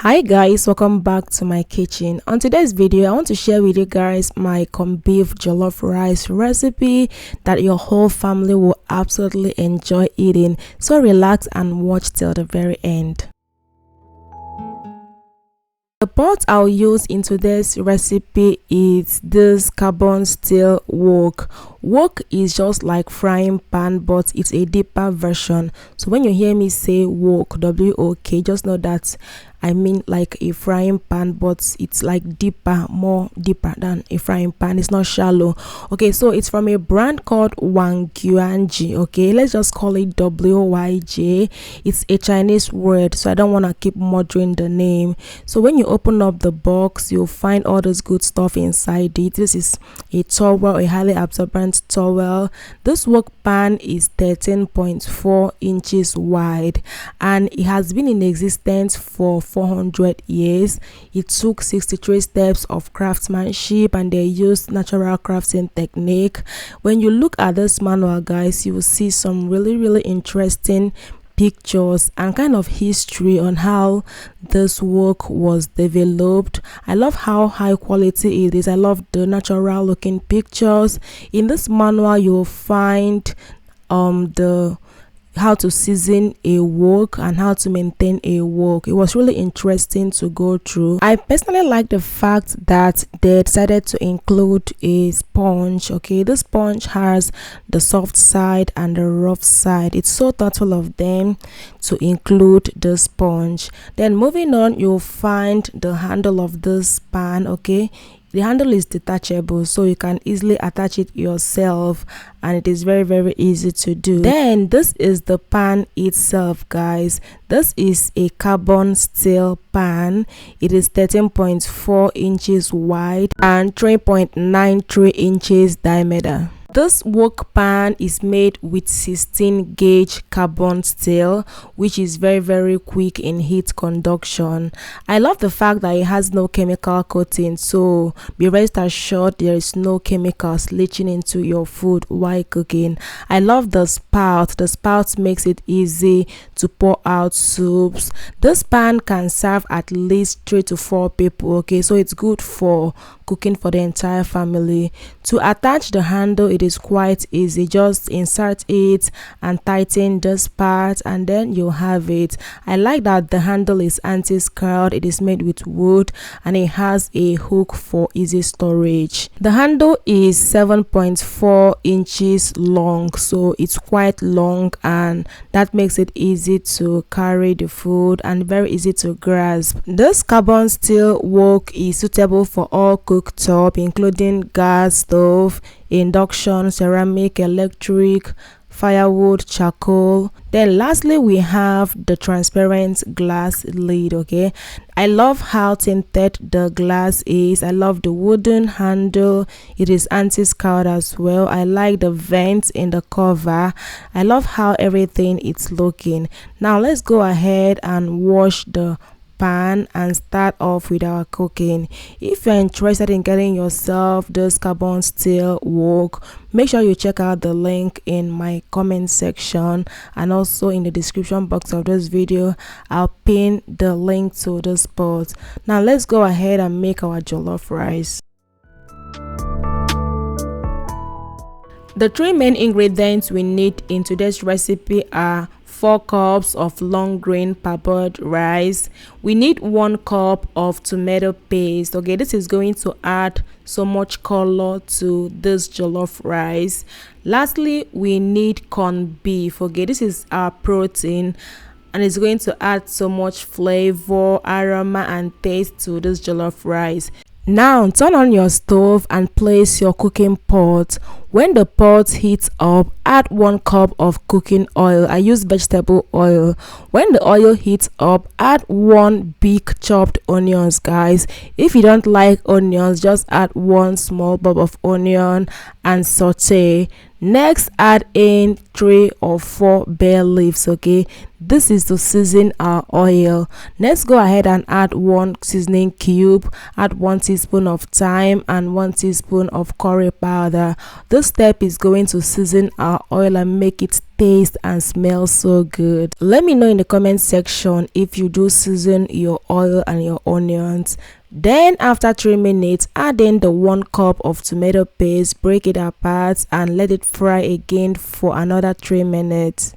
Hi guys, welcome back to my kitchen. On today's video I want to share with you guys my corned beef jollof rice recipe that your whole family will absolutely enjoy eating, so relax and watch till the very end. The pot I'll use in today's recipe is this carbon steel wok. Wok is just like frying pan, but it's a deeper version. So when you hear me say wok, W-O-K, just know that I mean like a frying pan, but it's like deeper, more deeper than a frying pan. It's not shallow. Okay, so it's from a brand called Wangyuanji. Okay, let's just call it W-Y-J. It's a Chinese word, so I don't want to keep murdering the name. So when you open up the box, you'll find all this good stuff inside it. This is a towel, a highly absorbent towel. This wok pan is 13.4 inches wide and it has been in existence for 400 years. It took 63 steps of craftsmanship and they used natural crafting technique. When you look at this manual, guys, you will see some really interesting pictures and kind of history on how this wok was developed. I love how high quality it is. I love the natural looking pictures. In this manual you'll find the how to season a wok and how to maintain a wok. It was really interesting to go through. I personally like the fact that they decided to include a sponge. Okay, the sponge has the soft side and the rough side. It's so thoughtful of them to include the sponge. Then moving on, you'll find the handle of this pan. Okay, the handle is detachable, so you can easily attach it yourself and it is very easy to do. Then this is the pan itself, guys. This is a carbon steel pan. It is 13.4 inches wide and 3.93 inches diameter. This wok pan is made with 16 gauge carbon steel, which is very quick in heat conduction. I love the fact that it has no chemical coating, so be rest assured there is no chemicals leaching into your food while cooking. I love the spout. The spout makes it easy to pour out soups. This pan can serve at least 3 to 4 people. Okay, so it's good for cooking for the entire family. To attach the handle, it is quite easy. Just insert it and tighten this part and then you have it. I like that the handle is anti-scald. It is made with wood and it has a hook for easy storage. The handle is 7.4 inches long, so it's quite long and that makes it easy to carry the food and very easy to grasp. This carbon steel wok is suitable for all cooktop, including gas stove, induction, ceramic, electric, firewood, charcoal. Then lastly we have the transparent glass lid. Okay, I love how tinted the glass is. I love the wooden handle. It is anti-scald as well. I like the vents in the cover. I love how everything is looking. Now let's go ahead and wash the pan and start off with our cooking. If you're interested in getting yourself this carbon steel wok, make sure you check out the link in my comment section and also in the description box of this video. I'll pin the link to this pot. Now let's go ahead and make our jollof rice. The 3 main ingredients we need in today's recipe are 4 cups of long grain parboiled rice. We need 1 cup of tomato paste. Okay, this is going to add so much color to this jollof rice. Lastly, we need corned beef. Okay, this is our protein and it's going to add so much flavor, aroma and taste to this jollof rice. Now turn on your stove and place your cooking pot. When the pot heats up, add 1 cup of cooking oil. I use vegetable oil. When the oil heats up, add 1 big chopped onions, guys. If you don't like onions, just add 1 small bulb of onion and saute. Next, add in 3 or 4 bay leaves. Okay, this is to season our oil. Let's go ahead and add 1 seasoning cube, add 1 teaspoon of thyme and 1 teaspoon of curry powder. This This step is going to season our oil and make it taste and smell so good. Let me know in the comment section if you do season your oil and your onions. Then after 3 minutes, add in the 1 cup of tomato paste, break it apart and let it fry again for another 3 minutes.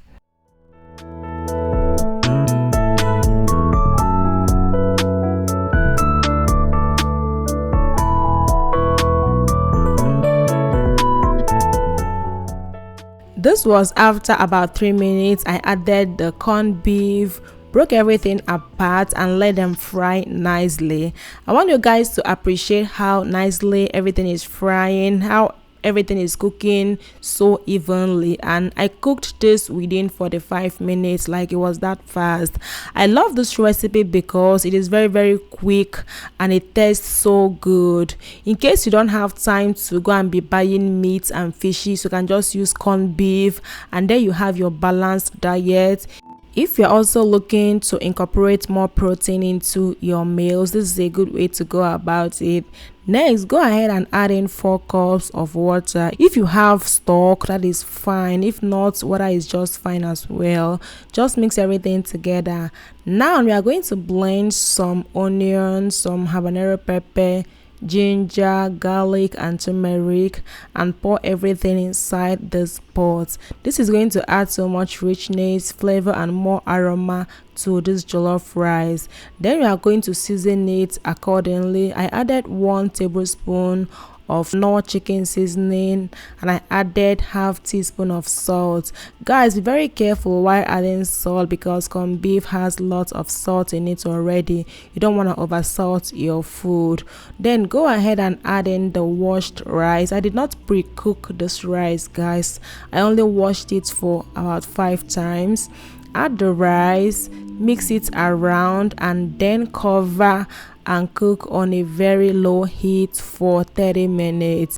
This was after about 3 minutes. I added the corned beef, broke everything apart and let them fry nicely. I want you guys to appreciate how nicely everything is frying, how everything is cooking so evenly, and I cooked this within 45 minutes. Like, it was that fast. I love this recipe because it is very quick and it tastes so good. In case you don't have time to go and be buying meat and fishes, you can just use corned beef and then you have your balanced diet. If you're also looking to incorporate more protein into your meals, this is a good way to go about it. Next, go ahead and add in 4 cups of water. If you have stock, that is fine. If not, water is just fine as well. Just mix everything together. Now we are going to blend some onions, some habanero pepper, ginger, garlic and turmeric and pour everything inside this pot. This is going to add so much richness, flavor and more aroma to this jollof rice. Then we are going to season it accordingly. I added 1 tablespoon of Knorr chicken seasoning and I added half teaspoon of salt. Guys, be very careful while adding salt because corned beef has lots of salt in it already. You don't want to over salt your food. Then go ahead and add in the washed rice. I did not pre-cook this rice, guys. I only washed it for about 5 times. Add the rice, mix it around and then cover and cook on a very low heat for 30 minutes.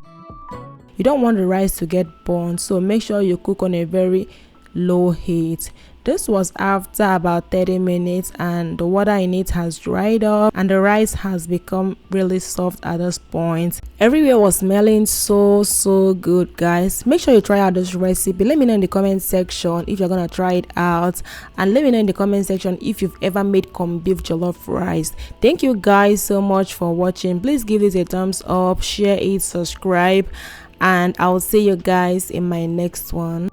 You don't want the rice to get burnt, so make sure you cook on a very low heat. This was after about 30 minutes and the water in it has dried up and the rice has become really soft at this point. Everywhere was smelling so good, guys. Make sure you try out this recipe. Let me know in the comment section if you're gonna try it out, and let me know in the comment section if you've ever made corned beef jollof rice. Thank you guys so much for watching. Please give it a thumbs up, share it, subscribe, and I'll see you guys in my next one.